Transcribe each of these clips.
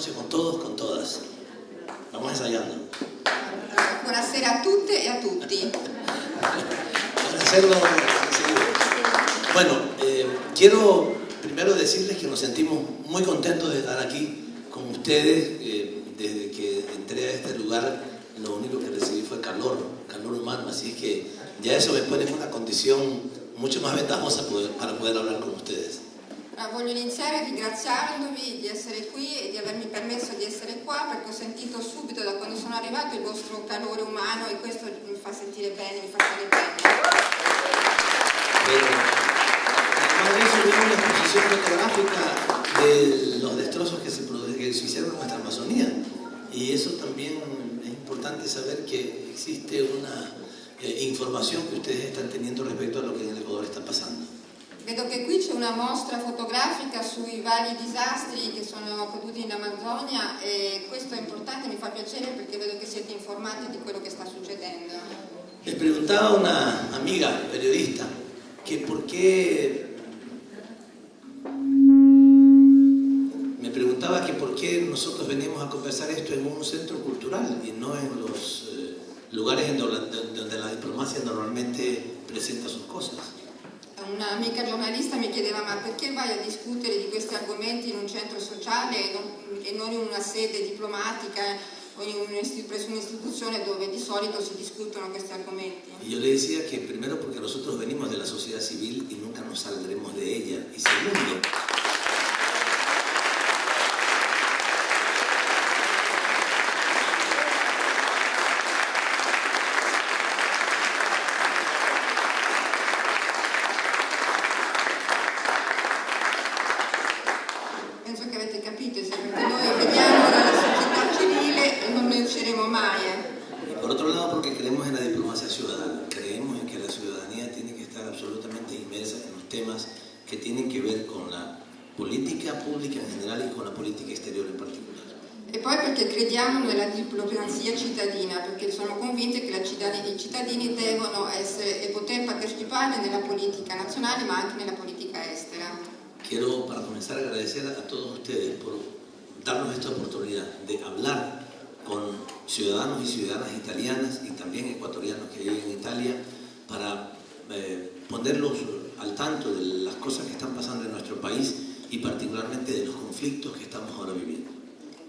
noche con todos, con todas. Vamos ensayando. Buonasera a tutte e a tutti. Para hacerlo enseguida. Bueno, quiero primero decirles que nos sentimos muy contentos de estar aquí con ustedes. Desde que entré a este lugar, lo único que recibí fue calor humano, así es que ya eso me pone en una condición mucho más ventajosa para poder hablar con ustedes. Voglio iniziare ringraziandovi di essere qui e di avermi permesso di essere qua, perché ho sentito subito da quando sono arrivato il vostro calore umano e questo mi fa sentire bene, mi fa stare bene. Además de eso, vimos una exposición fotográfica de los destrozos que se hicieron en nuestra Amazonía, y eso también es importante saber que existe una información que ustedes están teniendo respecto a lo que en el Ecuador está pasando. Vedo che qui c'è una mostra fotografica sui vari disastri che sono accaduti in Amazzonia e questo è importante, mi fa piacere perché vedo che siete informati di quello che sta succedendo. Me preguntaba una amiga periodista que por qué nosotros venimos a conversar esto en un centro cultural y no en los lugares en donde la diplomacia normalmente presenta sus cosas. Un'amica giornalista mi chiedeva: ma perché vai a discutere di questi argomenti in un centro sociale e non in una sede diplomatica o presso un'istituzione dove di solito si discutono questi argomenti? Y yo le decía que primero porque nosotros venimos de la sociedad civil y nunca nos saldremos de ella, y segundo que tienen que ver con la política pubblica in generale e con la politica esteriore in particolare. E poi perché crediamo nella diplomazia cittadina, perché siamo convinti che i cittadini devono essere e poter partecipare nella politica nazionale ma anche nella politica estera. Quiero para comenzar agradecer a todos ustedes por darnos esta oportunidad de hablar con ciudadanos y ciudadanas italianas y también ecuatorianos que viven en Italia para ponerlos al tanto de las cosas que están pasando en nuestro país y particolarmente de los conflictos che estamos ahora viviendo.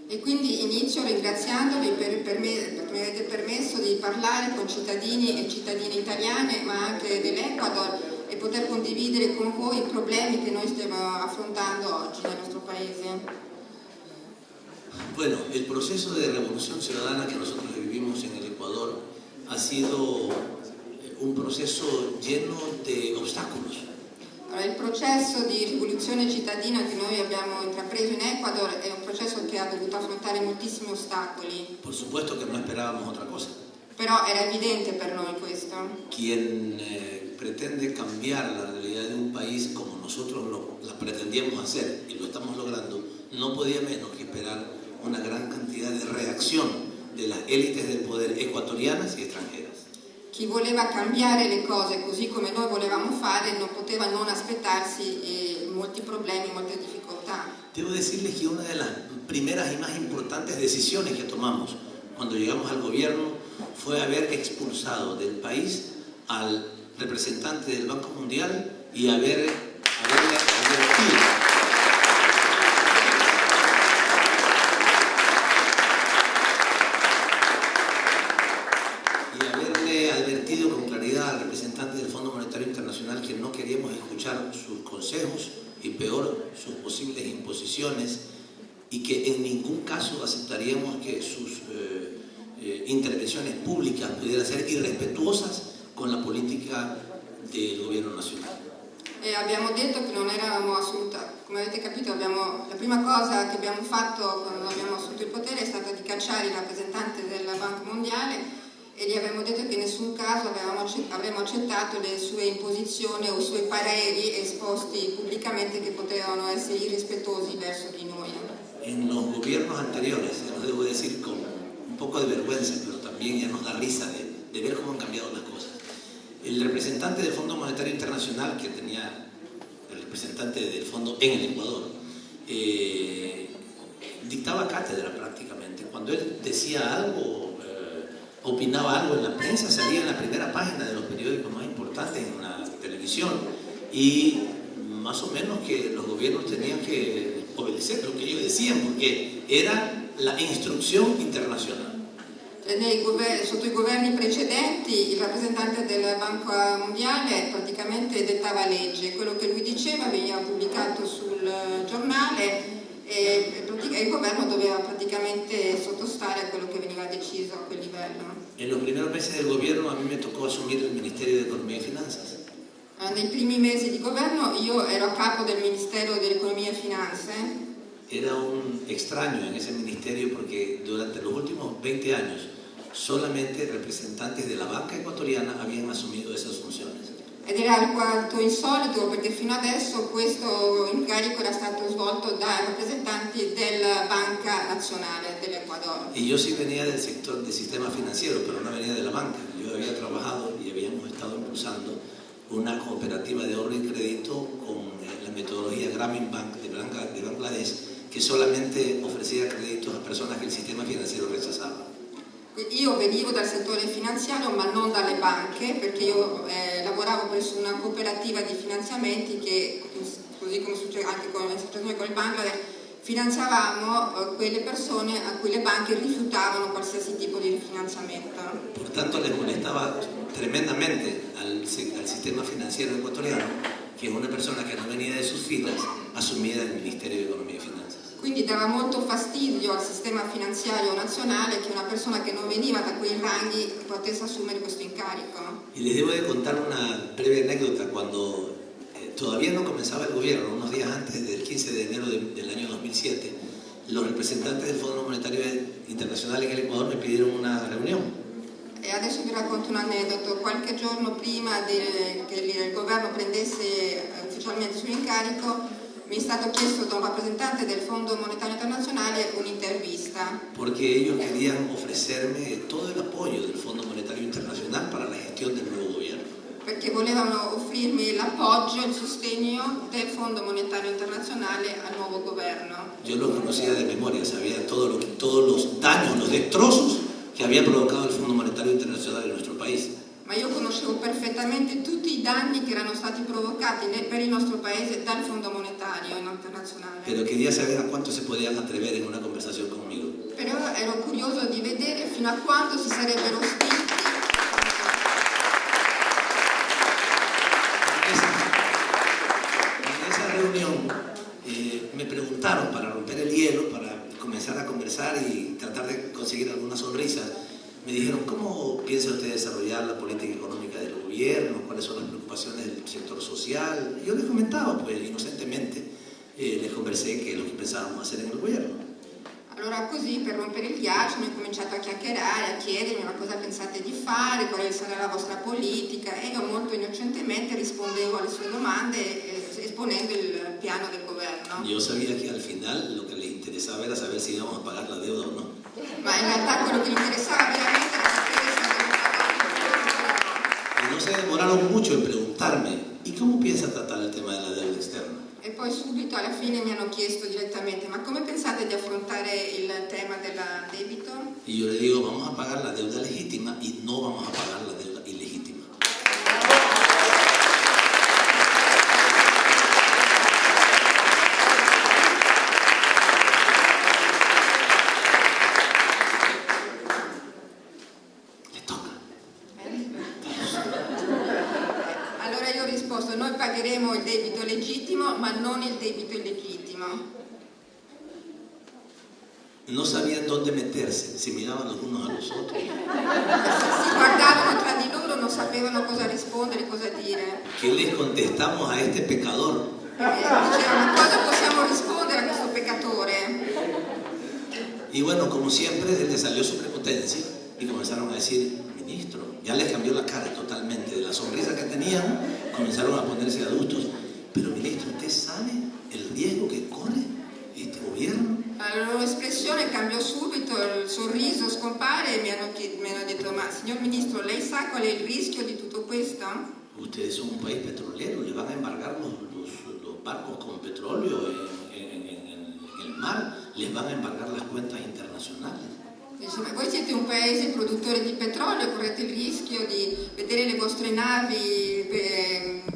E quindi inizio ringraziandovi perché mi avete permesso di parlare con cittadini e cittadine italiane ma anche dell'Ecuador e poter condividere con voi i problemi che noi stiamo affrontando oggi nel nostro paese. Bueno, el proceso de revolución ciudadana que nosotros vivimos en el Ecuador ha sido un proceso lleno de obstáculos. Allora, il processo di rivoluzione cittadina che noi abbiamo intrapreso in Ecuador è un processo che ha dovuto affrontare moltissimi ostacoli. Por supuesto que no esperábamos otra cosa. Però era evidente per noi questo. Quien pretende cambiar la realidad de un país como nosotros la pretendíamos hacer y lo estamos logrando, no podía menos que esperar una gran cantidad de reacción de las élites del poder ecuatorianas y extranjeras. Chi voleva cambiare le cose così come noi volevamo fare non poteva non aspettarsi molti problemi, molte difficoltà. Debo decirles que una de las primeras y más importantes decisiones que tomamos cuando llegamos al gobierno fue haber expulsado del país al representante del Banco Mundial y haberle advertido con claridad al representante del Fondo Monetario Internacional que no queríamos escuchar sus consejos y peor sus posibles imposiciones y que en ningún caso aceptaríamos que sus intervenciones públicas pudieran ser irrespetuosas con la política del gobierno nacional. Abbiamo detto che non eravamo come avete capito, la prima cosa che abbiamo fatto quando abbiamo assunto il potere è stata di cacciare il rappresentante del Banco Mondiale e gli abbiamo detto che in nessun caso avremmo accettato le sue imposizioni o i suoi pareri esposti pubblicamente che potevano essere irrispettosi verso di noi. En los gobiernos anteriores, lo debo decir con un poco de vergüenza, pero también ya nos da risa de ver cómo han cambiado las cosas. El representante del Fondo Monetario Internacional, que tenía el representante del fondo en el Ecuador, dictaba cátedra prácticamente. Cuando él decía algo, opinaba algo en la prensa, salía en la primera página de los periódicos más importantes en la televisión, y más o menos que los gobiernos tenían que obedecer lo que ellos decían, porque era la instrucción internazionale. Sotto i governi precedenti il rappresentante della Banca Mondiale praticamente dettava legge, quello che lui diceva veniva pubblicato sul giornale e il governo doveva praticamente sottostare a quello che veniva deciso a quel livello. En los primeros meses del gobierno a mí me tocó asumir el Ministerio de Economía y Finanzas. Nei primi mesi di governo io ero a capo del Ministero dell'Economia e Finanze. Era un extraño en ese ministerio porque durante los últimos 20 años solamente representantes de la banca ecuatoriana habían asumido esas funciones. Ed era alquanto insolito perché fino adesso questo incarico era stato svolto dai rappresentanti della Banca Nazionale dell'Ecuador. Y yo sí venía del sector del sistema financiero, pero no venía de la banca. Yo había trabajado y habíamos estado impulsando una cooperativa de ahorro y crédito con la metodología Grameen Bank de Bangladesh, que solamente ofrecía créditos a personas que el sistema financiero rechazaba. Io venivo dal settore finanziario ma non dalle banche, perché io lavoravo presso una cooperativa di finanziamenti che, così come succede anche con il Bangladesh, finanziavamo quelle persone a cui le banche rifiutavano qualsiasi tipo di rifinanziamento. Por tanto, les molestaba tremendamente al sistema financiero ecuatoriano que una persona que no venía de sus filas asumiera el Ministerio de Economía y Finanzas. Quindi dava molto fastidio al sistema finanziario nazionale che una persona che non veniva da quei ranghi potesse assumere questo incarico. Y les debo de contar una breve anécdota. Cuando todavía no comenzaba el gobierno, unos días antes del 15 de enero del año 2007, los representantes del Fondo Monetario Internacional en el Ecuador me pidieron una reunión. E adesso vi racconto un aneddoto. Qualche giorno prima che il governo prendesse ufficialmente sull'incarico, mi è stato chiesto da un rappresentante del Fondo Monetario Internazionale un'intervista. Porque ellos querían ofrecerme todo el apoyo del Fondo Monetario Internacional para la gestión del nuevo gobierno. Perché volevano offrirmi l'appoggio, il sostegno del Fondo Monetario Internazionale al nuovo governo. Yo lo conocía de memoria, sabía todos los daños, los destrozos que había provocado el Fondo Monetario Internacional en nuestro país. Ma io conoscevo perfettamente tutti i danni che erano stati provocati per il nostro paese dal Fondo Monetario Internazionale. Pero quería saber a cuánto se podían atrever en una conversación conmigo. Però ero curioso di vedere fino a quando si sarebbero spinti. En esa reunión me preguntaron, para romper el hielo, para comenzar a conversar y tratar de conseguir alguna sonrisa, me dijeron: ¿cómo piensa usted desarrollar la política económica del gobierno? ¿Cuáles son las preocupaciones del sector social? Y yo les comentaba, pues inocentemente, les conversé que lo que pensábamos hacer en el gobierno. Allora così, per rompere il ghiaccio, mi ho cominciato a chiacchierare, a chiedermi ma cosa pensate di fare, quale sarà la vostra politica, e io molto innocentemente rispondevo alle sue domande esponendo il piano del governo. Yo sabía que al final lo que les interesaba era saber si íbamos a pagar la deuda o no. Ma in realtà quello che mi interessava veramente era sapere se Y no se demoraron mucho en preguntarme: ¿y cómo piensa tratar el tema de la deuda externa? E poi subito alla fine mi hanno chiesto direttamente: ma come pensate di affrontare il tema del debito? Y yo le digo: vamos a pagar la deuda legítima y no vamos a pagar la deuda ilegítima. Allora io ho risposto: noi pagheremo il debito legittimo ma non il debito illegittimo. No sabían dónde meterse, se miraban los unos a los otros. Si guardavano tra di loro, non sapevano cosa rispondere, cosa dire. ¿Qué les contestamos a este pecador? Dicevano: cosa possiamo rispondere a questo peccatore? Y bueno, como siempre, les salió su prepotencia y comenzaron a decir: ministro, ya les cambió la cara totalmente. De la sonrisa que tenían, comenzaron a ponerse adultos. Pero ministro, ¿usted sabe el riesgo que corre este gobierno? La loro espressione cambiò subito, il sorriso scompare e mi hanno detto: ma signor ministro, lei sa qual è il rischio di tutto questo? Ustedes son un país petrolero, le van a embargar los barcos con petróleo en el mar. les van a embargar las cuentas internacionales. Dice, ma voi siete un paese produttore di petrolio, correte il rischio di vedere le vostre navi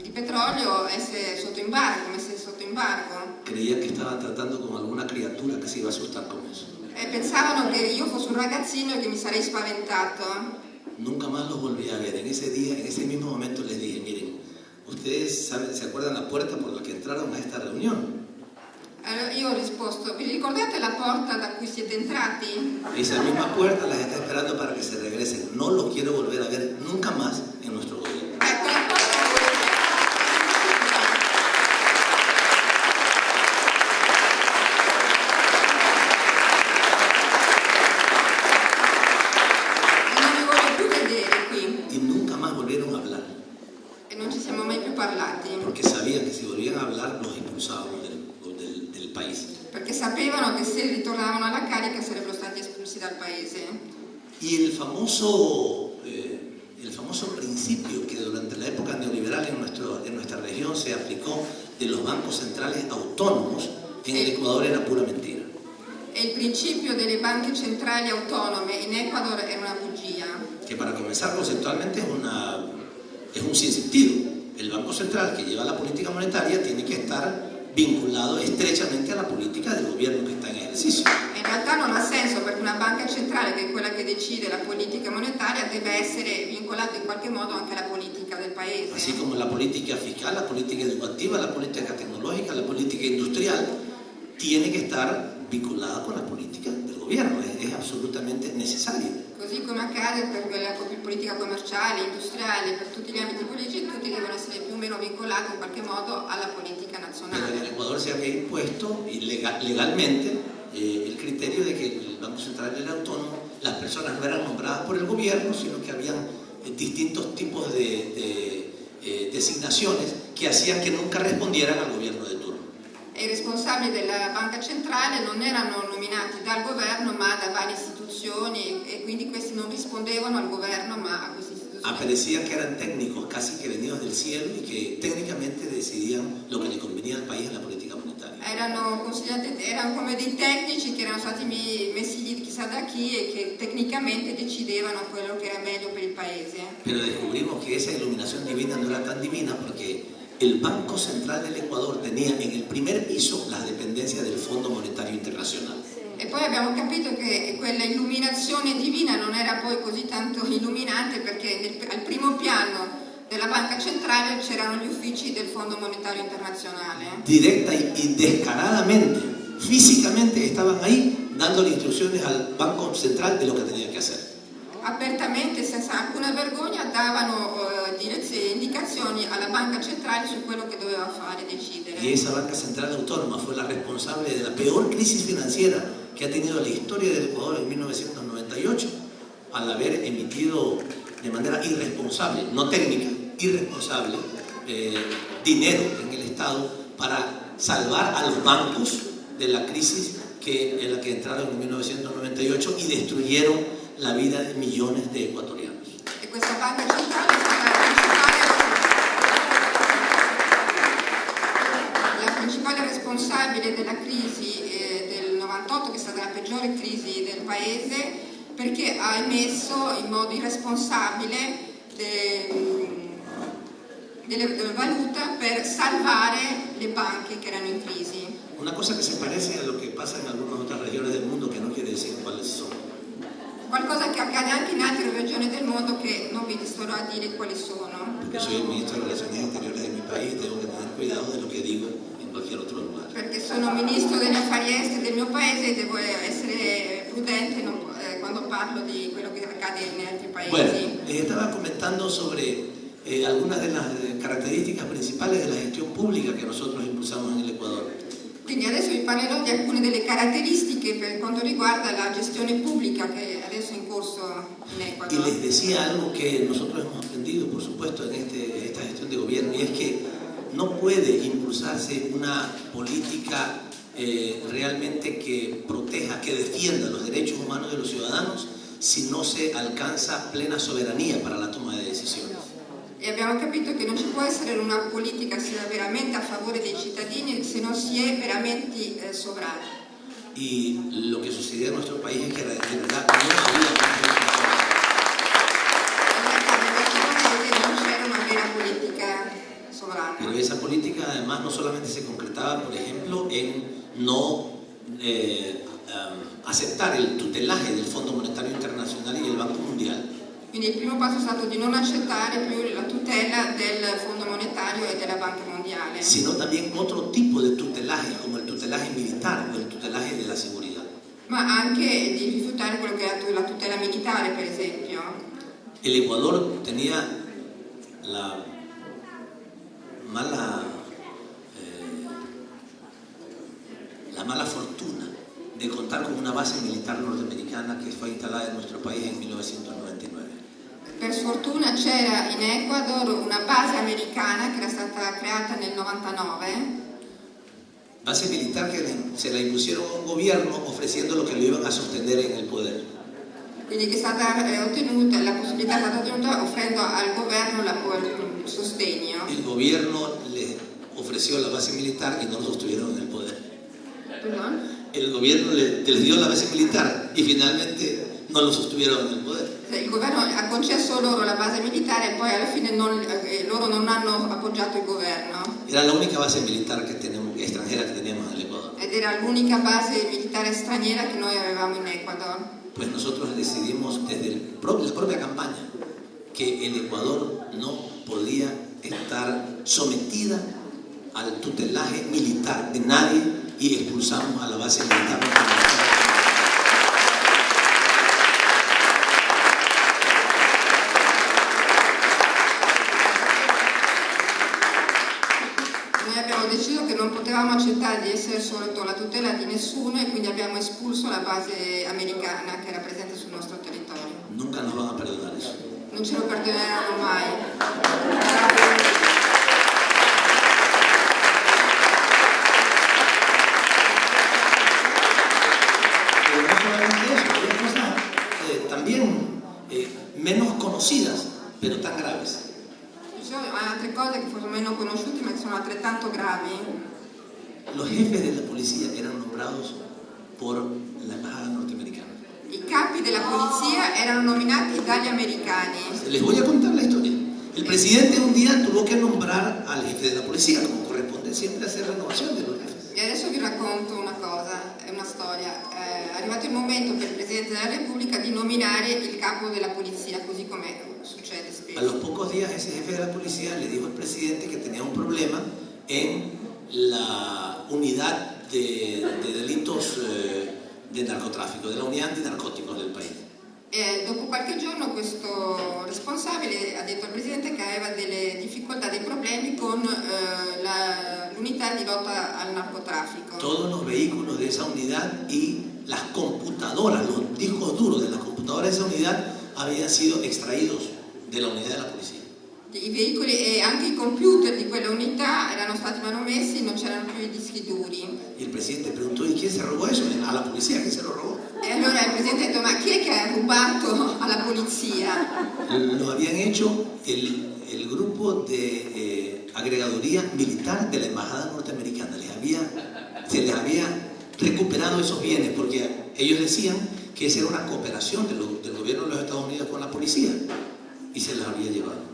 di petrolio essere sotto embargo, messe sotto embargo. Creían que estaban tratando con alguna criatura que se iba a asustar con eso. Pensavano che io fossi un ragazzino e che mi sarei spaventato. Nunca más los volví a ver. En ese día, en ese mismo momento les dije, miren, ustedes saben, ¿se acuerdan la puerta por la que entraron a esta reunión? Allora io ho risposto, vi ricordate la porta da cui siete entrati? Esa misma puerta las está esperando para que se regresen. No los quiero volver a ver nunca más en nuestro gobierno. Ecco, la porta non mi voglio più vedere qui. Y nunca más volvieron a hablar. E non ci siamo mai più parlati. Porque sabían que si volvían a hablar, los expulsábamos del país. Perché sapevano che se ritornavano alla carica sarebbero stati espulsi dal paese. Y el famoso principio que durante la época neoliberal en nuestra región se aplicó de los bancos centrales autónomos, en el Ecuador era pura mentira. E il principio delle banche centrali autonome in Ecuador era una bugia. Que para comenzar conceptualmente es un sinsentido. El Banco Central que lleva la política monetaria tiene que estar vinculado estrechamente a la política del gobierno que está en ejercicio. In realtà non ha senso, perché una banca centrale, che è quella che decide la politica monetaria, deve essere vincolata in qualche modo anche alla politica del paese. Así como la política fiscal, la política educativa, la política tecnológica, la política industrial, tiene que estar vinculada con la política del gobierno. Es absolutamente necesario. Così come accade per la politica commerciale, industriale, per tutti gli ambiti politici, tutti devono essere più o meno vincolati in qualche modo alla politica Pero nazionale. en el Ecuador se había impuesto legalmente el criterio de que el Banco Central era autónomo, las personas no eran nombradas por el gobierno, sino que habían distintos tipos de designaciones que hacían que nunca respondieran al gobierno de turno. E i responsabili della banca centrale non erano nominati dal governo ma da varie istituzioni, e quindi questi non rispondevano al governo ma a queste istituzioni. Parecían que eran técnicos casi que venidos del cielo y que técnicamente decidían lo que le convenía al país en la política monetaria. Erano come dei tecnici che erano stati messi lì chissà da chi e che tecnicamente decidevano quello che era meglio per il paese. Pero descubrimos que esa iluminación divina no era tan divina porque el Banco Central del Ecuador tenía en el primer piso las dependencias del Fondo Monetario Internacional. E poi abbiamo capito che quella illuminazione divina non era poi così tanto illuminante, perché al primo piano della banca centrale c'erano gli uffici del Fondo Monetario Internazionale. Directa y descaradamente, físicamente estaban ahí dándole instrucciones al Banco Central de lo que tenía que hacer. Apertamente, senza alcuna vergogna, davano indicazioni alla banca centrale su quello che doveva fare, decidere. Y esa banca central autónoma fue la responsable de la peor crisis financiera que ha tenido la historia del Ecuador en 1998, al haber emitido de manera irresponsable, no técnica, irresponsable, dinero en el Estado para salvar a los bancos de la crisis en la que entraron en 1998 y destruyeron la vida de millones de ecuatorianos. E questa banca centrale è stata la principale responsabile della crisi del 98, che è stata la peggiore crisi del paese, perché ha emesso in modo irresponsabile delle valuta per salvare le banche che erano in crisi. Una cosa que se parece a lo que pasa en algunas otras regiones del mundo, que no quiere decir cuáles son. Qualcosa che accade anche in altre regioni del mondo che non vi starò a dire quali sono. Porque soy el ministro de Relaciones Exteriores de mi país, tengo que tener cuidado de lo que digo en cualquier otro lugar. Perché sono ministro degli affari esteri del mio paese e devo essere prudente quando parlo di quello che accade in altri paesi. Bueno, estaba comentando sobre algunas de las características principales de la gestión pública que nosotros impulsamos en el Ecuador. Quindi adesso vi parlerò di alcune delle caratteristiche per quanto riguarda la gestione pubblica che adesso è in corso in Ecuador. Y les decía algo que nosotros hemos aprendido, por supuesto, en esta gestión de gobierno, y es que no puede impulsarse una política realmente que proteja, que defienda los derechos humanos de los ciudadanos si no se alcanza plena soberanía para la toma de decisiones. E abbiamo capito che non ci può essere una politica che sia veramente a favore dei cittadini se non si è veramente sovrani. y lo que sucedía en nuestro país es que de verdad no había pero esa política además no solamente se concretaba, por ejemplo, en no aceptar el tutelaje del Fondo Monetario Internacional y el Banco Mundial. Quindi il primo passo è stato di non accettare più la tutela del Fondo Monetario e della Banca Mondiale. Sino también otro tipo de tutelaje, como el tutelaje militar o el tutelaje de la seguridad. Ma anche di rifiutare quello che è la tutela militare, per esempio. El Ecuador tenía la mala fortuna de contar con una base militar norteamericana que fue instalada en nuestro país en 1999. Per sfortuna c'era in Ecuador una base americana che era stata creata nel 99. Base militar que se la impusieron a un gobierno ofreciendo lo que lo iban a sostener en el poder. Quindi che è stata ottenuta, la possibilità è stata ottenuta offrendo al governo il sostegno. El gobierno le ofreció la base militar y no lo sostuvieron en el poder. Perdón? El gobierno les dio la base militar y finalmente no lo sostuvieron en el poder. Il governo ha concesso loro la base militare e poi alla fine loro non hanno appoggiato il governo. Era la única base militar que tenemos, extranjera que teníamos en el Ecuador. Ed era l'unica base militare straniera che noi avevamo in Ecuador. Pues nosotros decidimos desde la propia campaña que el Ecuador no podía estar sometida al tutelaje militar de nadie y expulsamos a la base militar norteamericana. Noi abbiamo deciso che non potevamo accettare di essere sotto la tutela di nessuno e quindi abbiamo espulso la base americana che era presente sul nostro territorio. Nunca nos van a perdonar eso. Non ce lo perdoneranno mai. También menos conocidas, pero tan graves. Ci sono altre cose che forse meno conosciute ma che sono altrettanto gravi. Los jefes de la policía eran nombrados por la embajada norteamericana. I capi della polizia erano nominati dagli americani. Les voy a contar la historia. El presidente un día tuvo que nombrar al jefe de la policía, como corresponde siempre hacer renovación de los jefes. E adesso vi racconto una cosa, è una storia. È arrivato il momento per il Presidente della Repubblica di nominare il capo della polizia, così come succede spesso. A los pocos días ese jefe de la policía le dijo al presidente que tenía un problema en la unidad de delitos de narcotráfico, de la unidad antinarcóticos del país. E dopo qualche giorno questo responsabile ha detto al Presidente che aveva delle difficoltà, dei problemi con l'unità di lotta al narcotráfico. Todos los vehículos de esa unidad y las computadoras, los discos duros de las computadoras de esa unidad habían sido extraídos de la unidad de la policía. I veicoli e anche i computer di quella unità erano stati manomessi, non c'erano più i dischi duri. Y el presidente preguntó, ¿y quién se robó eso? A la policía, ¿quién se lo robó? E allora il Presidente ha detto, ma chi è che ha rubato alla polizia? Lo habían hecho el grupo de agregaduría militar de la embajada norteamericana. Se les había recuperado esos bienes porque ellos decían que esa era una cooperación del gobierno de los Estados Unidos con la policía y se les había llevado.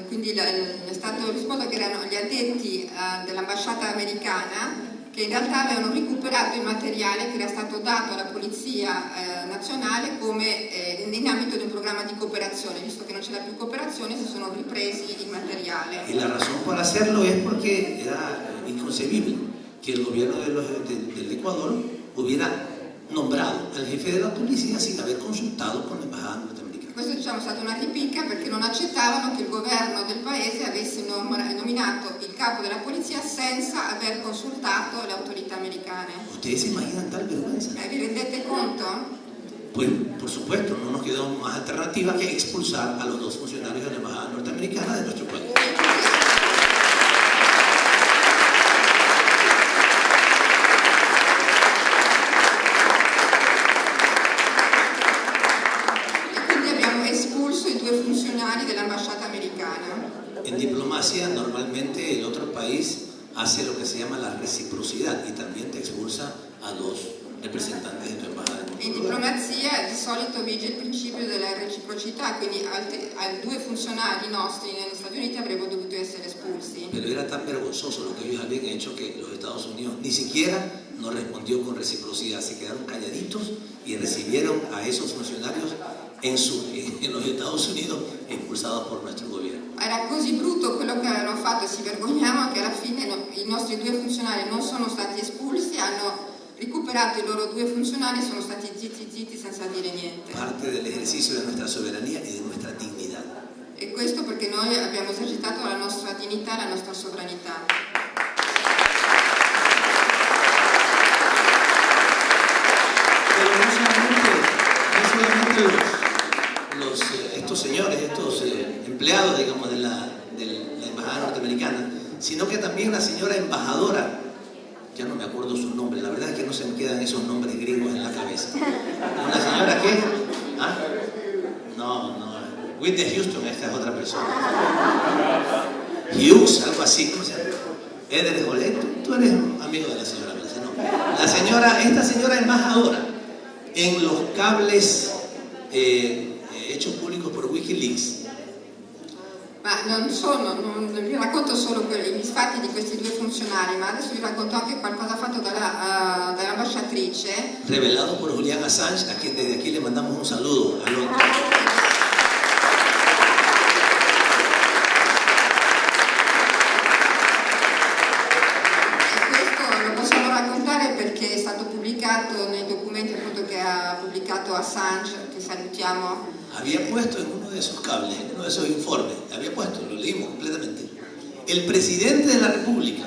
Quindi è stato risposto che erano gli addetti dell'ambasciata americana che in realtà avevano recuperato il materiale che era stato dato alla Polizia Nazionale come in ambito di un programma di cooperazione. Visto che non c'era più cooperazione si sono ripresi il materiale. Y la razón para hacerlo es porque era inconcebible que el gobierno del Ecuador hubiera nombrado al jefe de la policía sin haber consultado con la embajada norteamericana. Questo diciamo è stata una ripicca perché non accettavano che il governo del paese avesse nominato il capo della polizia senza aver consultato le autorità americane. ¿Ustedes se imaginan tal vergüenza? Vi rendete conto? Pues, por supuesto, no nos quedó más alternativa que expulsar a los dos funcionarios de la embajada norteamericana de nuestro país. Funzionari dell'ambasciata americana. En diplomacia, normalmente el otro país hace lo que se llama la reciprocidad y también te expulsa a los representantes de tu embajada. In diplomazia di solito vige il principio della reciprocità, quindi due funzionari nostri negli Stati Uniti avrebbero dovuto essere espulsi. Pero era tan vergonzoso lo que ellos habían hecho que los Estados Unidos ni siquiera nos respondió con reciprocidad, se quedaron calladitos y recibieron a esos funcionarios en los Estados Unidos expulsados por nuestro gobierno. Era così brutto quello che avevano fatto e si vergognavano che alla fine i nostri due funzionari non sono stati espulsi, hanno recuperato i loro due funzionari e sono stati zitti senza dire niente. Parte del ejercicio de nuestra soberanía y de nuestra dignidad. E questo perché noi abbiamo esercitato la nostra dignità e la nostra sovranità. Pero no solamente estos señores, estos empleados, digamos, de la embajada norteamericana, sino que también la señora embajadora, ya no me acuerdo su nombre, la verdad es que no se me quedan esos nombres gringos en la cabeza. ¿Una señora qué? ¿Ah? No, Whitney Houston, esta es otra persona. Hughes, algo así, ¿cómo se llama? Edres Olé, tú eres amigo de la señora, ¿no? Esta señora embajadora, en los cables hechos públicos por Wikileaks. Ma non vi racconto solo i misfatti di questi due funzionari, ma adesso vi racconto anche qualcosa fatto dall'ambasciatrice. Revelado por Julian Assange, a quien desde aquí le mandamos un saludo a Londra. E questo lo possiamo raccontare perché è stato pubblicato nei documenti appunto che ha pubblicato Assange, che salutiamo. Había puesto en uno de esos cables, en uno de esos informes, había puesto, lo leímos completamente, el presidente de la República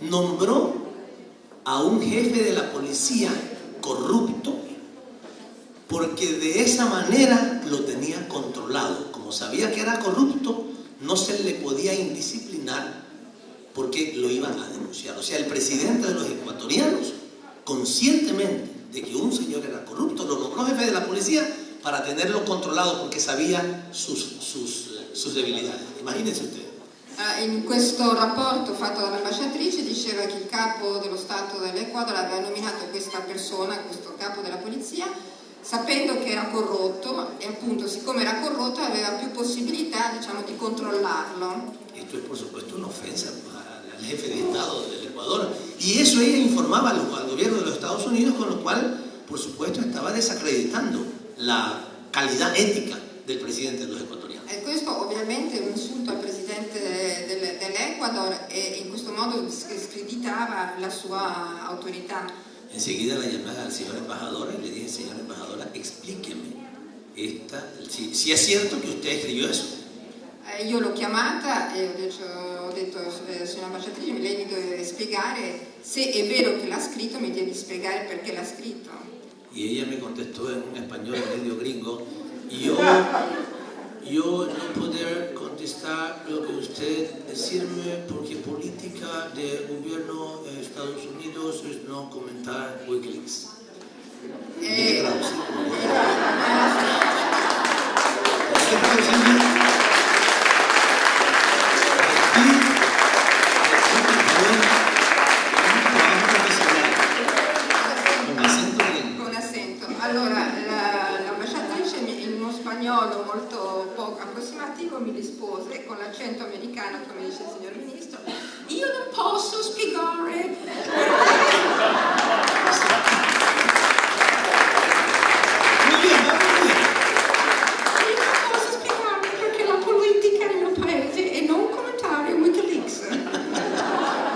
nombró a un jefe de la policía corrupto porque de esa manera lo tenía controlado. Como sabía que era corrupto, no se le podía indisciplinar porque lo iban a denunciar. O sea, el presidente de los ecuatorianos, conscientemente de que un señor era corrupto, lo nombró jefe de la policía para tenerlo controlado porque sabía sus debilidades. Imagínense ustedes. In questo rapporto fatto dall'ambasciatrice diceva che il capo dello Stato dell'Ecuador aveva nominato questa persona, questo capo della polizia, sapendo che era corrotto e appunto siccome era corrotto aveva più possibilità, diciamo, di controllarlo. Esto es por supuesto una ofensa al jefe de Estado del Ecuador y eso ella informaba al gobierno de los Estados Unidos, con lo cual por supuesto estaba desacreditando la calidad ética del presidente de los ecuatorianos. E questo ovviamente è un insulto al presidente dell'Ecuador e in questo modo screditava la sua autorità. Enseguida la llamé al señor embajador y le dije, señora embajadora, explíqueme si es cierto que usted escribió eso. Io l'ho chiamata e ho detto signora ambasciatrice, lei mi deve spiegare se è vero che l'ha scritto, mi deve spiegare perché l'ha scritto. Y ella me contestó en un español medio gringo, yo no poder contestar lo que usted decirme porque política del gobierno de Estados Unidos es no comentar Wikileaks. Allora, l'ambasciatrice in uno spagnolo molto poco approssimativo mi rispose con l'accento americano, come dice il signor Ministro, io non posso spiegare perché la politica nel mio paese è non commentare Wikileaks.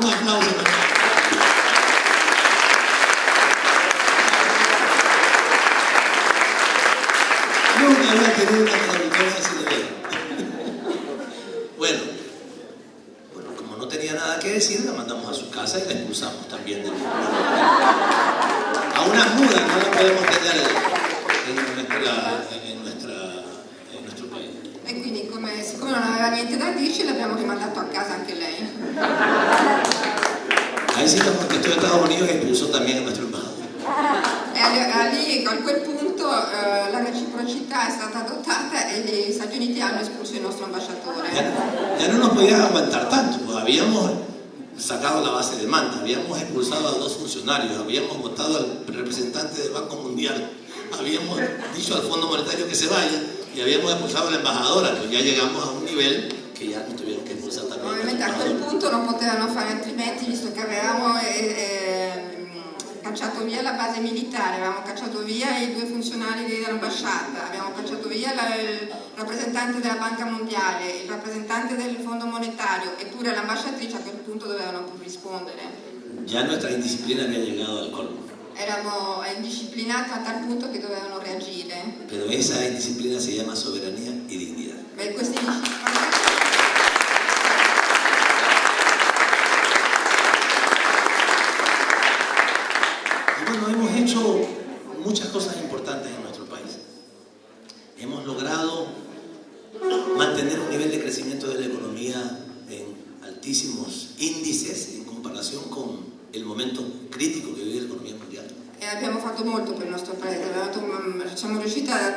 Un applauso. Nunca había tenido una traductora así de bien. Bueno, como no tenía nada que decir, la mandamos a su casa y la expulsamos también del mundo. A una muda no la podemos tener en nuestro país. E quindi siccome non aveva niente da dirci l'abbiamo rimandato a casa anche lei. Ahí sí nos contestó Estados Unidos y expulsó también a nuestro embajador. E a quel punto la reciprocità è stata adottata e gli Stati Uniti hanno espulso il nostro ambasciatore. Ya no nos podías aguantar tanto, pues habíamos sacado la base de Manta, habíamos expulsado a 2 funcionarios, habíamos votado al representante del Banco Mundial, habíamos dicho al Fondo Monetario que se vaya y habíamos expulsado a la embajadora, pues ya llegamos a un nivel que ya nos tuvieron que expulsar también. Ovviamente a quel punto non potevano fare altrimenti, visto che avevamo cacciato via la base militare, avevamo cacciato via i 2 funzionari dell'ambasciata, abbiamo cacciato via il rappresentante della Banca Mondiale, il rappresentante del Fondo Monetario, eppure l'ambasciatrice a quel punto dovevano pur rispondere. Ya nuestra indisciplina había llegado al colmo. Eravamo indisciplinati a tal punto che dovevano reagire. Pero esa indisciplina se llama soberanía y dignidad. Beh, questa indisciplina... Bueno, hemos hecho muchas cosas importantes en nuestro país. Hemos logrado mantener un nivel de crecimiento de la economía en altísimos índices en comparación con el momento crítico che vive l'economia mondiale. Abbiamo fatto molto per il nostro paese, siamo riusciti a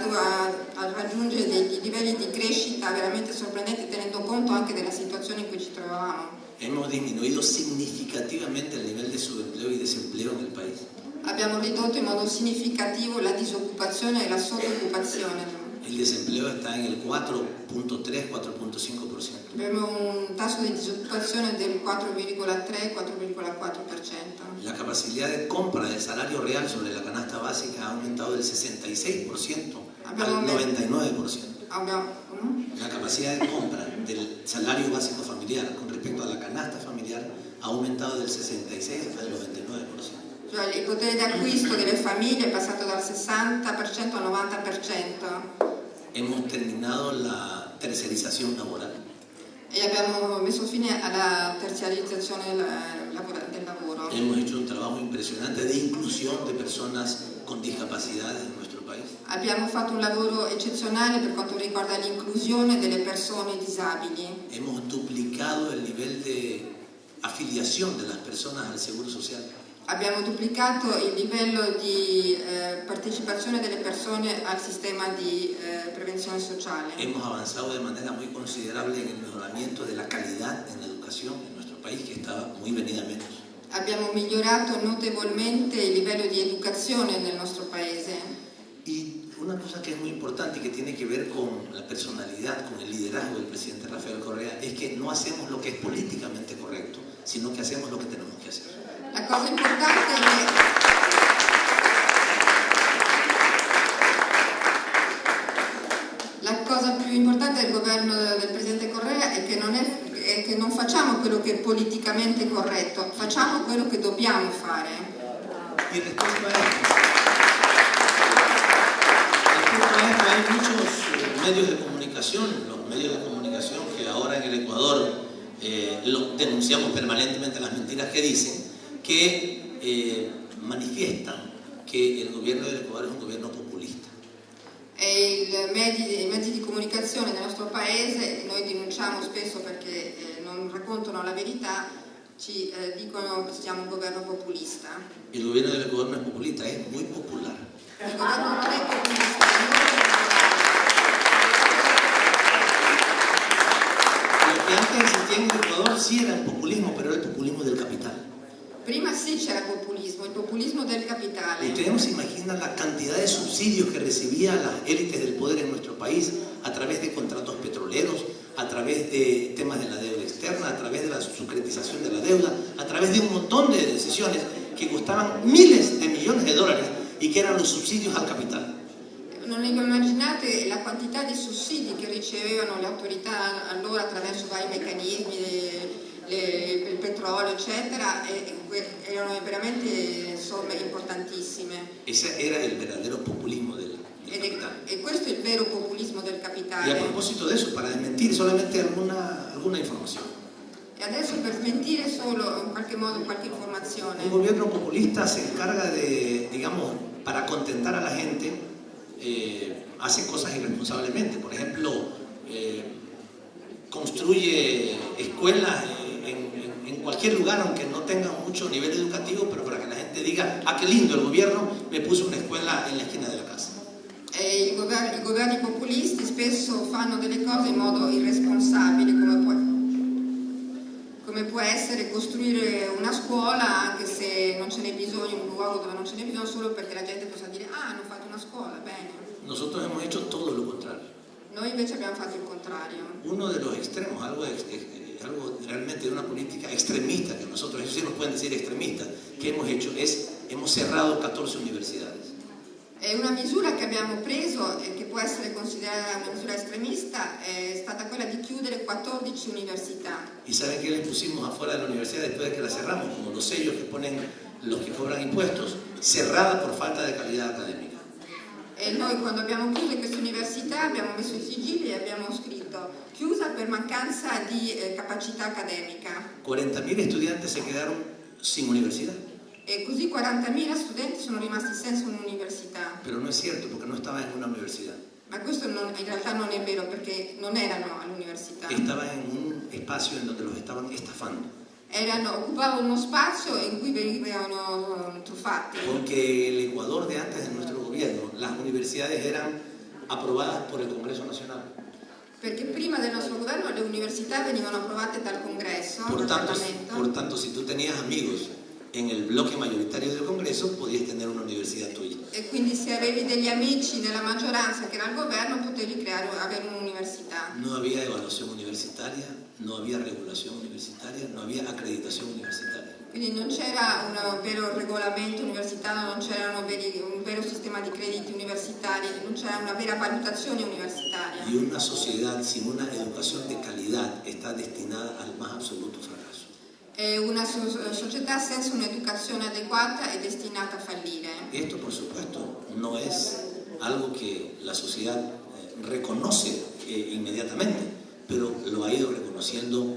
raggiungere dei livelli di crescita veramente sorprendenti, tenendo conto anche della situazione in cui ci trovavamo. Hemos disminuido significativamente el nivel de subempleo y desempleo en el país. Abbiamo ridotto in modo significativo la disoccupazione e la sottooccupazione. El desempleo está en el 4.3-4.5%. Abbiamo un tasso di disoccupazione del 4,3-4,4%. La capacidad de compra del salario real sobre la canasta básica ha aumentado del 66% al 99%. La capacidad de compra del salario básico familiar con respecto a la canasta familiar ha aumentado del 66 hasta el 99%. Cioè il potere d'acquisto delle famiglie è passato dal 60% al 90%. Hemos terminado la tercerización laboral. E abbiamo messo fine alla terziarizzazione del lavoro. Hemos hecho un trabajo impresionante de inclusión de personas con discapacidades en nuestro país. Abbiamo fatto un lavoro eccezionale per quanto riguarda l'inclusione delle persone disabili. Hemos duplicado el nivel de afiliación de las personas al Seguro Social. Abbiamo duplicato il livello di partecipazione delle persone al sistema di prevenzione sociale. Hemos avanzado de manera muy considerable en el mejoramiento de la calidad en la educación en nuestro país, que estaba muy venida a menos. Abbiamo migliorato notevolmente il livello di educazione nel nostro paese. Y una cosa que es muy importante y que tiene que ver con la personalidad, con el liderazgo del presidente Rafael Correa, es que no hacemos lo que es políticamente correcto, sino que hacemos lo que tenemos que hacer. La cosa importante è che la cosa più importante del governo del presidente Correa è che non facciamo quello che è politicamente corretto, facciamo quello che dobbiamo fare. Y respecto a esto hay muchos medios de comunicación, los medios de comunicación que ahora en el Ecuador lo denunciamos permanentemente las mentiras que dicen, che manifiestan che il governo dell'Ecuador è un governo populista. E i mezzi di comunicazione del nostro paese, noi denunciamo spesso perché non raccontano la verità, ci dicono che siamo un governo populista. Il governo dell'Ecuador no es populista, es muy popular. Il governo non è populista, è molto popolare. Lo que antes existía en el Ecuador sí era el populismo, pero era el populismo del capital. Prima sì c'era populismo, il populismo del capitale. Ustedes no se imaginan la cantidad de subsidios que recibían las élites del poder en nuestro país a través de contratos petroleros, a través de temas de la deuda externa, a través de la securitización de la deuda, a través de un montón de decisiones que costaban miles de millones de dólares y que eran los subsidios al capital. Non immaginate la quantità di sussidi che ricevevano le autorità allora attraverso vari meccanismi, il petrolio eccetera, erano veramente somme importantissime. Ese era el verdadero populismo del capital. E questo è il vero populismo del capitale. Y a propósito de eso, para desmentir solamente alguna información. E adesso per smentire solo in qualche modo qualche informazione. Un gobierno populista se encarga de, digamos, para contentar a la gente, hace cosas irresponsablemente. Por ejemplo, construye escuelas en cualquier lugar, aunque no tengan mucho nivel educativo, pero para que la gente diga, ah, qué lindo, el gobierno me puso una escuela en la esquina de la casa. I governi populisti spesso fanno delle cose in modo irresponsabile, come può essere costruire una scuola anche se non ce n'è bisogno, un luogo dove non ce n'è bisogno, solo perché la gente possa dire ah, hanno fatto una scuola, bene. Nosotros hemos hecho todo lo contrario. Noi invece abbiamo fatto il contrario. Uno de los extremos, algo realmente de una política extremista, que nosotros, eso sí nos pueden decir extremista, que hemos hecho es, hemos cerrado 14 universidades. E una misura che abbiamo preso e che può essere considerata una misura estremista è stata quella di chiudere 14 università. ¿Y saben qué les pusimos afuera de la universidad después de que la cerramos? Como los sellos que ponen los que cobran impuestos, cerrada por falta de calidad académica. E noi quando abbiamo chiuso queste università abbiamo messo i sigilli e abbiamo scritto chiusa per mancanza di capacità accademica. 40.000 estudiantes se quedaron sin universidad. E così 40.000 studenti sono rimasti senza un'università. Pero no es cierto, porque no estaban en una universidad. Ma questo in realtà non è vero, perché non erano all'università. Estaban en un espacio en donde los estaban estafando. Occupavano uno spazio in cui venivano truffati. Porque el Ecuador de antes de nuestro gobierno, las universidades eran aprobadas por el Congreso Nacional. Perché prima del nostro governo le università venivano approvate dal Congresso, dal Parlamento. Por tanto, si tú tenías amigos en el bloque mayoritario del Congreso, podías tener una universidad tuya. E quindi se avevi degli amici nella maggioranza che era al governo, potevi avere un'università. No había evaluación universitaria, no había regulación universitaria, no había acreditación universitaria. Quindi non c'era un vero regolamento universitario, non c'era un vero sistema di crediti universitari, non c'era una vera valutazione universitaria. Y una sociedad sin una educación de calidad está destinada al más absoluto fracaso. Una società senza un'educazione adeguata è destinata a fallire. Esto, por supuesto, no es algo que la sociedad reconoce inmediatamente, pero lo ha ido reconociendo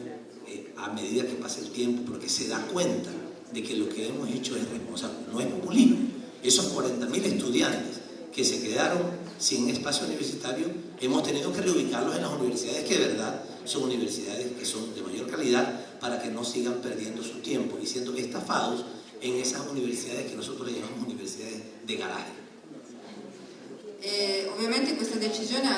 a medida que pasa el tiempo, porque se da cuenta de que lo que hemos hecho es responsable, no es populismo. Esos 40.000 estudiantes que se quedaron sin espacio universitario, hemos tenido que reubicarlos en las universidades que de verdad son universidades que son de mayor calidad, para que no sigan perdiendo su tiempo y siendo estafados en esas universidades que nosotros le llamamos universidades de garaje. Ovviamente questa decisione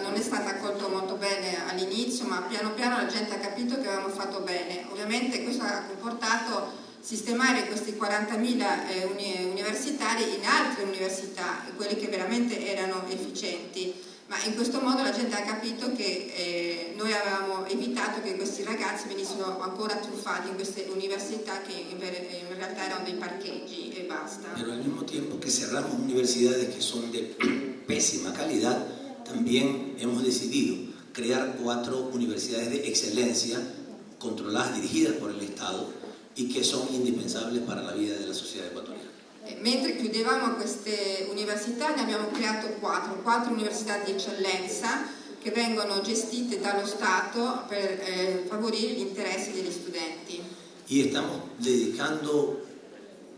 non è stata accolta molto bene all'inizio, ma piano piano la gente ha capito che avevamo fatto bene. Ovviamente questo ha comportato sistemare questi 40.000 universitari in altre università, quelli che veramente erano efficienti. Ma in questo modo la gente ha capito che noi avevamo evitato che questi ragazzi venissero ancora truffati in queste università che in realtà erano dei parcheggi e basta. Pero al mismo tiempo que cerramos universidades que son de pésima calidad, también hemos decidido crear 4 universidades de excelencia controladas, dirigidas por el Estado y que son indispensables para la vida de la sociedad ecuatoriana. Mentre chiudevamo queste università ne abbiamo creato 4 università di eccellenza che vengono gestite dallo Stato per favorire gli interessi degli studenti. Y estamos dedicando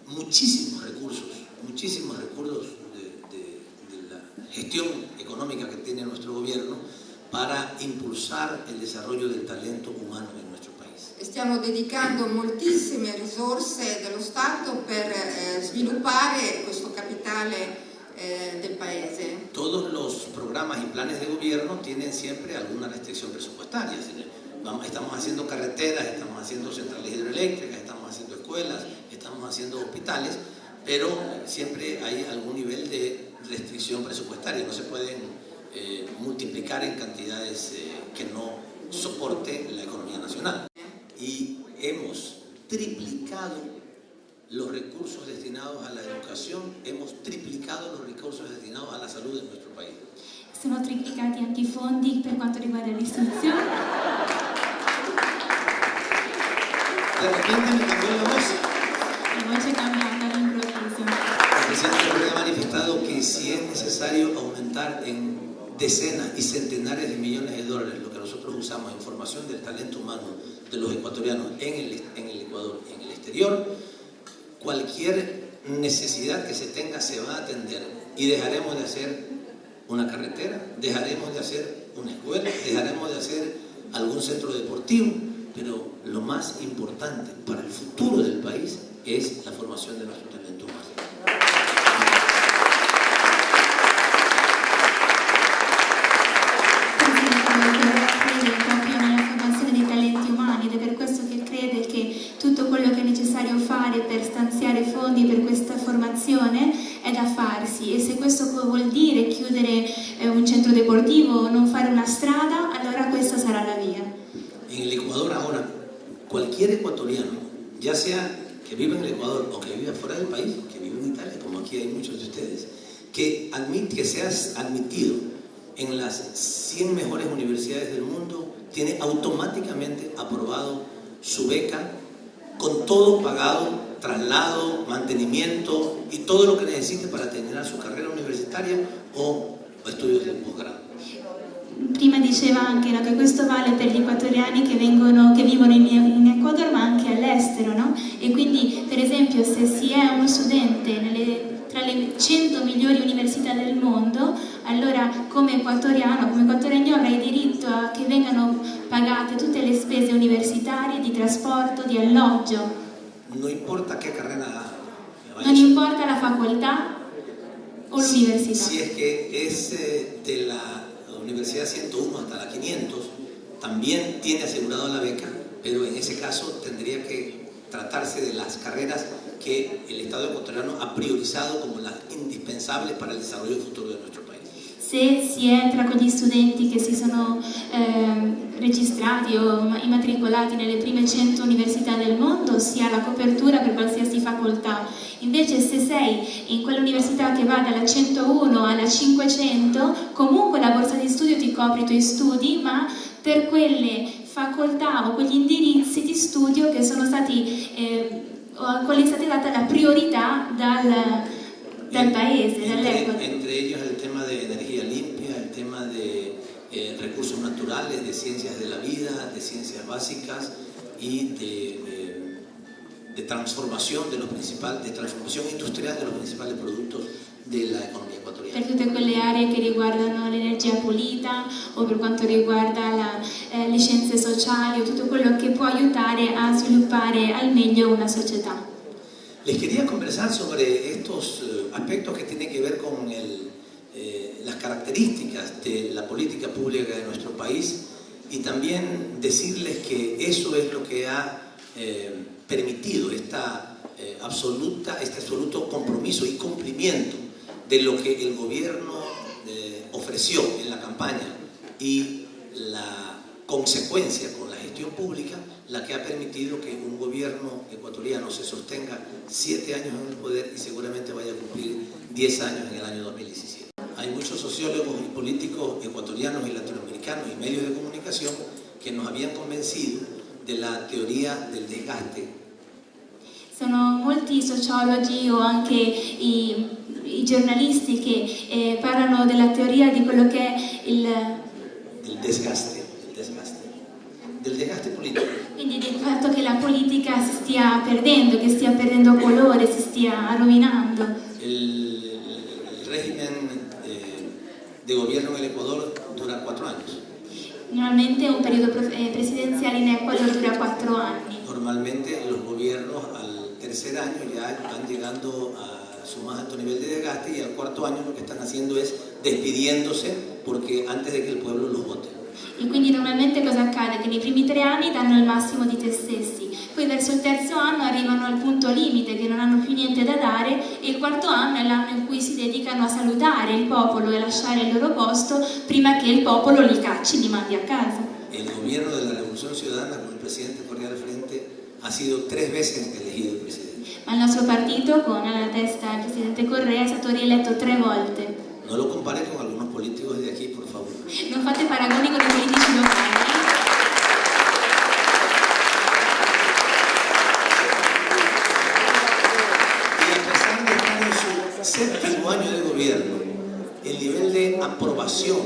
muchísimos recursos de la gestión económica que tiene nuestro gobierno para impulsar el desarrollo del talento humano en nuestro país. Stiamo dedicando moltissime risorse dello Stato per sviluppare questo capitale del paese. Todos los programas y planes de gobierno tienen siempre alguna restricción presupuestaria. Estamos haciendo carreteras, estamos haciendo centrales hidroeléctricas, estamos haciendo escuelas, estamos haciendo hospitales, pero siempre hay algún nivel de restricción presupuestaria. No se pueden multiplicar en cantidades que no soporte la economía nacional. Y hemos triplicado los recursos destinados a la educación, hemos triplicado los recursos destinados a la salud en nuestro país. Sono triplicati anche i fondi per quanto riguarda l'istruzione. De repente me cambió la voz. La voce è cambiata all'improvviso. El presidente ha manifestado que si es necesario aumentar en decenas y centenares de millones de dólares lo que nosotros usamos en formación del talento humano de los ecuatorianos en el Ecuador y en el exterior, cualquier necesidad que se tenga se va a atender y dejaremos de hacer una carretera, dejaremos de hacer una escuela, dejaremos de hacer algún centro deportivo, pero lo más importante para el futuro del país es la formación de nuestro talento humano. Crede in campione nella formazione dei talenti umani ed è per questo che crede che tutto formazione è da farsi, e se questo vuol dire chiudere un centro deportivo o non fare una strada, allora questa sarà la via. En el Ecuador ahora, cualquier ecuatoriano, ya sea que viva en el Ecuador o que viva fuera del país, que vive en Italia, como aquí hay muchos de ustedes, que seas admitido en las 100 mejores universidades del mundo, tiene automáticamente aprobado su beca, con todo pagado, traslado, mantenimiento y todo lo que necesite para terminar su carrera universitaria o estudios de posgrado. Prima diceva anche, no, che questo vale per gli equatoriani che vivono in Ecuador, ma anche all'estero, no? E quindi, per esempio, se si è uno studente tra le 100 migliori università del mondo, allora come equatoriano avrai diritto a che vengano pagate tutte le spese universitarie, di trasporto, di alloggio. No importa qué carrera Non importa la facoltà o l'università. Si es que es de la Universidad 101 hasta la 500, también tiene asegurado la beca, pero en ese caso tendría que tratarse de las carreras que el Estado ecuatoriano ha priorizado como las indispensables para el desarrollo futuro de nuestro país. Se si entra con gli studenti che si sono registrati o immatricolati nelle prime 100 università del mondo, si ha la copertura per qualsiasi facoltà. Invece se sei in quell'università che va dalla 101 alla 500, comunque la borsa di studio ti copre i tuoi studi, ma per quelle facoltà o quegli indirizzi di studio che sono stati a quali è stata data la priorità dal paese, dall'Ecuador. Entre ellos el tema de energía limpia, el tema de recursos naturales, de ciencias de la vida, de ciencias básicas y de transformación de transformación industrial de los principales productos de la economía ecuatoriana. Per tutte quelle aree che riguardano l'energia pulita o per quanto riguarda le scienze sociali o tutto quello che può aiutare a sviluppare al meglio una società. Les quería conversar sobre estos aspectos que tienen que ver con las características de la política pública de nuestro país y también decirles que eso es lo que ha permitido este absoluto compromiso y cumplimiento de lo que el gobierno ofreció en la campaña y la consecuencia con la gestión pública, la que ha permitido que un gobierno ecuatoriano se sostenga 7 años en el poder y seguramente vaya a cumplir 10 años en el año 2017. Hay muchos sociólogos y políticos ecuatorianos y latinoamericanos y medios de comunicación que nos habían convencido de la teoría del desgaste. Sono molti sociologi o anche i giornalisti che parlano della teoria di quello che è del desgaste politico. Quindi del fatto che la politica si stia perdendo, che stia perdendo colore, si stia rovinando. El régimen de gobierno en el Ecuador dura 4 años. Normalmente un periodo presidenziale in Ecuador dura 4 anni. Normalmente los gobiernos al tercer año ya están llegando a su más alto nivel de desgaste y al 4º año lo que están haciendo es despidiéndose porque antes de que el pueblo los vote. E quindi normalmente cosa accade? Che nei primi 3 anni danno il massimo di te stessi, poi verso il terzo anno arrivano al punto limite che non hanno più niente da dare e il 4º anno è l'anno in cui si dedicano a salutare il popolo e lasciare il loro posto prima che il popolo li cacci e li mandi a casa. El gobierno de la Revolución Ciudadana con el presidente Correa al frente ha sido 3 veces elegido el presidente. Ma il nostro partito con alla testa il presidente Correa è stato rieletto 3 volte. No lo compare con algunos políticos de aquí, por favor. Non fate paragoni con i politici locali. Y a pesar de estar en su 7º año de gobierno, el nivel de aprobación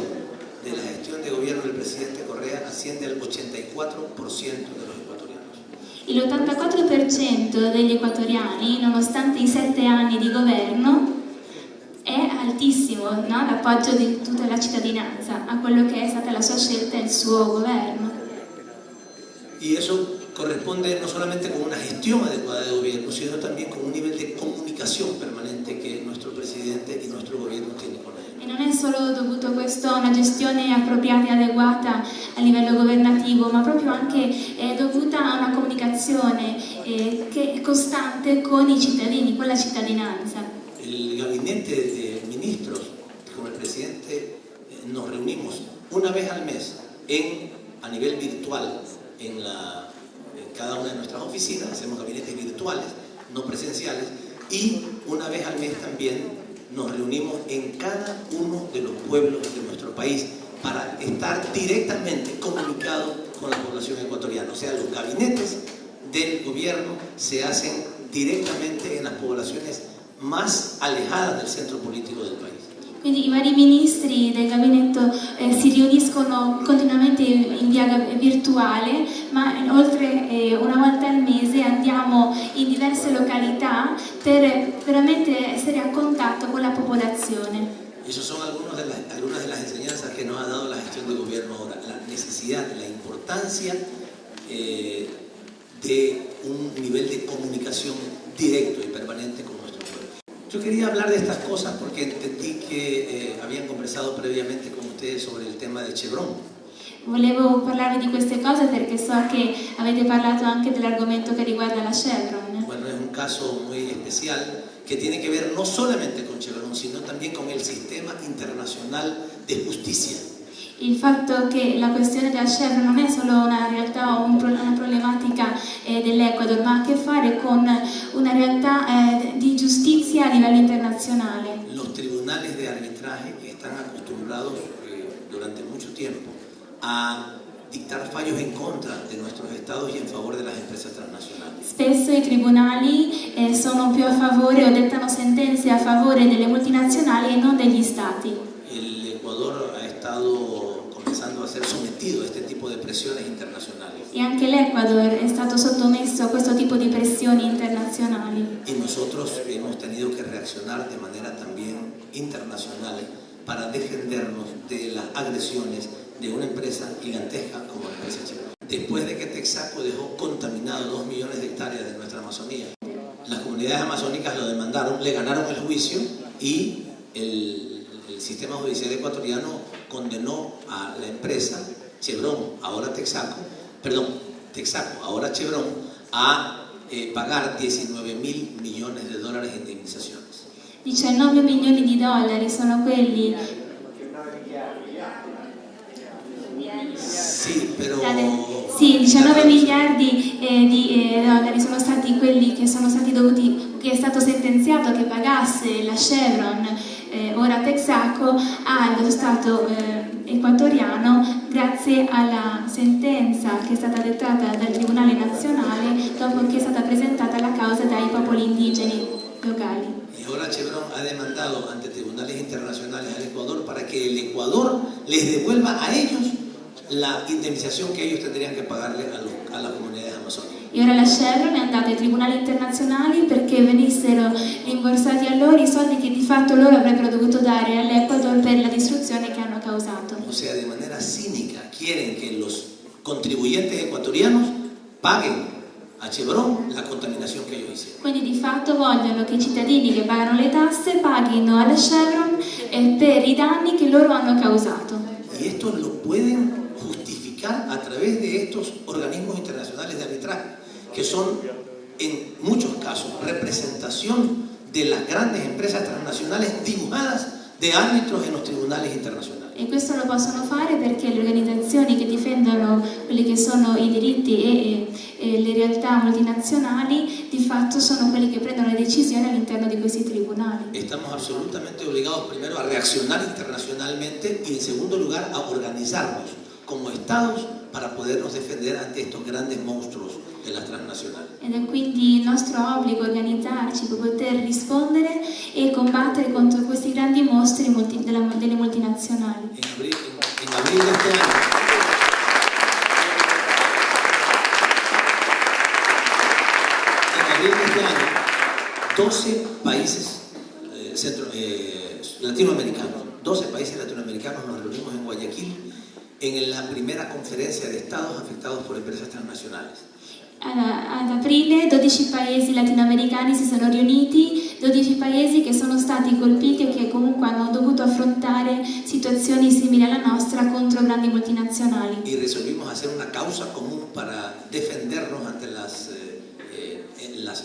de la gestión de gobierno del presidente Correa asciende al 84% de los ecuatorianos. L'84% degli equatoriani, nonostante i 7 anni di governo, è altissimo, no? L'appoggio di tutta la cittadinanza a quello che è stata la sua scelta e il suo governo. Y eso corresponde no solamente con una gestión adecuada de gobierno, sino también con un nivel de comunicación permanente que nuestro presidente y nuestro gobierno tienen con él. E non è solo dovuto questo a una gestione appropriata e adeguata a livello governativo, ma proprio anche dovuta a una comunicazione che è costante con i cittadini, con la cittadinanza. el gabinete de ministros con el presidente nos reunimos una vez al mes a nivel virtual en cada una de nuestras oficinas, hacemos gabinetes virtuales, no presenciales, y una vez al mes también nos reunimos en cada uno de los pueblos de nuestro país para estar directamente comunicados con la población ecuatoriana. O sea, los gabinetes del gobierno se hacen directamente en las poblaciones más alejadas del centro político del país. Quindi i vari ministri del gabinetto si riuniscono continuamente in via virtuale, ma oltre una volta al mese andiamo in diverse località per veramente essere a contatto con la popolazione. Esas son algunas de las enseñanzas que nos ha dado la gestión de gobierno ahora, la necesidad, la importancia de un nivel de comunicación directo y permanente con nuestro pueblo. Yo quería hablar de estas cosas porque entendí que habían conversado previamente con ustedes sobre el tema de Chevron. Volevo parlarvi di queste cose perché so che avete parlato anche dell'argomento che riguarda la Chevron. Bueno, es un caso muy especial que tiene que ver no solamente con Chevron, sino también con el sistema internacional de justicia. Il fatto che la questione della Chevron non è solo una realtà o una problematica dell'Ecuador, ma ha a che fare con una realtà di giustizia a livello internazionale. Los tribunales de arbitraje que están acostumbrados durante mucho tiempo a dictar fallos en contra de nuestros estados y en favor de las empresas transnacionales. Spesso i tribunali sono più a favore o dettano sentenze a favore delle multinazionali e non degli stati. El Ecuador ha estado comenzando a ser sometido a este tipo de presiones internacionales. E anche l'Ecuador è stato sottomesso a questo tipo di pressioni internazionali. Y nosotros hemos tenido que reaccionar de manera también internacional para defendernos de las agresiones de una empresa gigantesca como la empresa Chevron. Después de que Texaco dejó contaminado 2 millones de hectáreas de nuestra Amazonía, las comunidades amazónicas lo demandaron, le ganaron el juicio y el sistema judicial ecuatoriano condenó a la empresa Chevron, ahora Texaco, ahora Chevron, a pagar 19.000 millones de dólares in indemnizaciones. 19 milioni di dollari sono quelli. Sì, però... Sì, 19 miliardi di dollari sono stati quelli che sono stati dovuti, che è stato sentenziato che pagasse la Chevron, ora Texaco, allo Stato equatoriano grazie alla sentenza che è stata dettata dal Tribunale Nazionale dopo che è stata presentata la causa dai popoli indigeni locali. Y ahora Chevron ha demandado ante tribunales internacionales al Ecuador para que el Ecuador les devuelva a ellos la indemnización que ellos tendrían que pagarle a las comunidades amazónicas. E ora la Chevron è andata ai tribunali internazionali perché venissero rimborsati a loro i soldi che di fatto loro avrebbero dovuto dare all'Ecuador per la distruzione che hanno causato. O sea, de manera cínica quieren que los contribuyentes ecuatorianos paguen a Chevron la contaminación que ellos hicieron. Quindi di fatto vogliono che i cittadini che pagano le tasse paghino alla Chevron per i danni che loro hanno causato. Y esto lo pueden justificar a través de estos organismos internacionales de arbitraje, que son en muchos casos representación de las grandes empresas transnacionales dibujadas de árbitros en los tribunales internacionales. E questo lo possono fare perché le organizzazioni che difendono quelli che sono i diritti e le realtà multinazionali di fatto sono quelli che prendono le decisioni all'interno di questi tribunali. Estamos absolutamente obligados primero a reaccionar internacionalmente y en segundo lugar a organizarnos como estados para podernos defender ante estos grandes monstruos de las transnacionales. Ed è quindi il nostro obbligo organizzarci per poter rispondere e combattere contro questi grandi mostri delle multinazionali. En abril de este año, en abril de este año, 12 países latinoamericanos, 12 países latinoamericanos nos reunimos en Guayaquil en la primera conferencia de estados afectados por empresas transnacionales. Ad aprile 12 paesi latinoamericani si sono riuniti, 12 paesi che sono stati colpiti e che comunque hanno dovuto affrontare situazioni simili alla nostra contro grandi multinazionali. Y resolvimos hacer una causa común para defendernos ante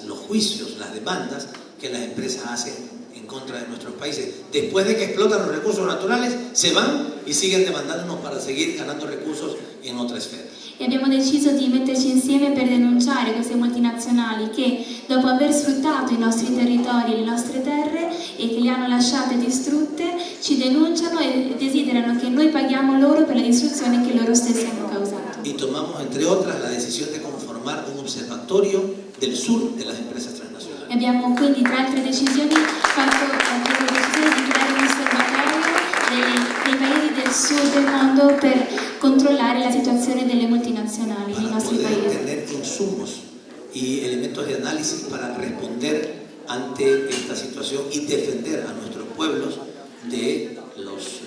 los juicios, las demandas que las empresas hacen en contra de nuestros países. Después de que explotan los recursos naturales, se van y siguen demandándonos para seguir ganando recursos en otra esfera. E abbiamo deciso di metterci insieme per denunciare queste multinazionali che, dopo aver sfruttato i nostri territori e le nostre terre e che le hanno lasciate distrutte, ci denunciano e desiderano che noi paghiamo loro per la distruzione che loro stessi hanno causato. Y tomamos, entre otras, la decisión de conformar un observatorio del sur de las empresas transnacionales. E abbiamo quindi, tra altre decisioni, fatto la decisione di creare un osservatorio dei paesi del sud del mondo per controllare la situazione delle multinazionali nei Para nostri poder paesi. tener insumos y elementos de análisis para responder ante esta situación y defender a nuestros pueblos de las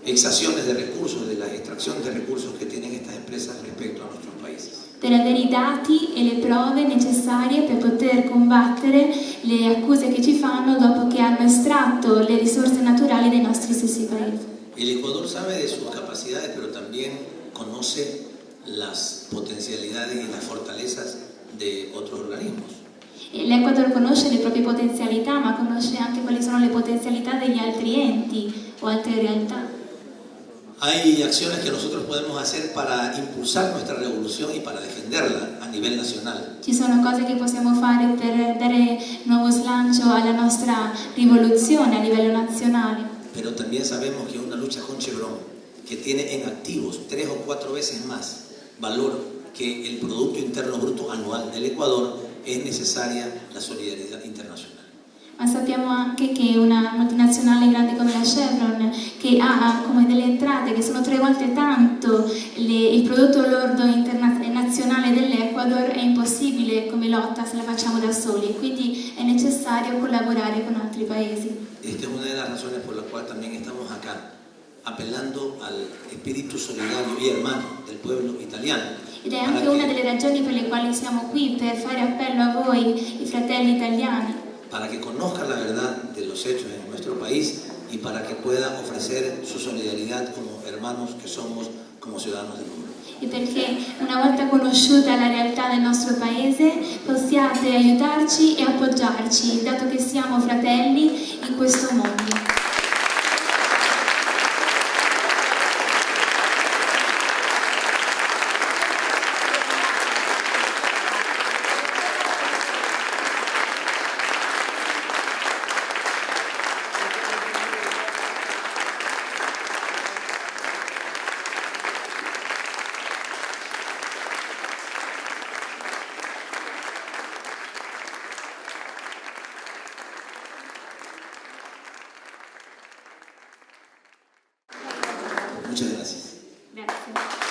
exacciones de recursos, de la extracción de recursos que tienen estas empresas respecto a nuestros países. Per avere i dati e le prove necessarie per poter combattere le accuse che ci fanno dopo che hanno estratto le risorse naturali dei nostri stessi paesi. El Ecuador sabe de sus capacidades, pero también conoce las potencialidades y las fortalezas de otros organismos. L'Ecuador conosce le proprie potenzialità, ma conosce anche quali sono le potenzialità degli altri enti o altre realtà. Hay acciones que nosotros podemos hacer para impulsar nuestra revolución y para defenderla a nivel nacional. Ci sono cose che possiamo fare per dare nuovo slancio alla nostra rivoluzione a livello nazionale. Pero también sabemos que una lucha con Chevron, que tiene en activos 3 o 4 veces más valor que el Producto Interno Bruto anual del Ecuador, es necesaria la solidaridad internacional. Ma sappiamo anche che una multinazionale grande come la Chevron, che ha come delle entrate che sono 3 volte tanto il prodotto lordo nazionale dell'Ecuador, è impossibile come lotta se la facciamo da soli, e quindi è necessario collaborare con altri paesi. Esta es una de las razones por la cual también estamos acá, apelando al espíritu solidario y hermano del pueblo italiano. Ed è anche una delle ragioni per le quali siamo qui, per fare appello a voi, i fratelli italiani, para que conozca la verdad de los hechos en nuestro país y para que pueda ofrecer su solidaridad como hermanos que somos, como ciudadanos del mundo. e perché una volta conosciuta la realtà del nostro paese possiate aiutarci e appoggiarci, dato che siamo fratelli in questo mondo. Muchas gracias. Grazie.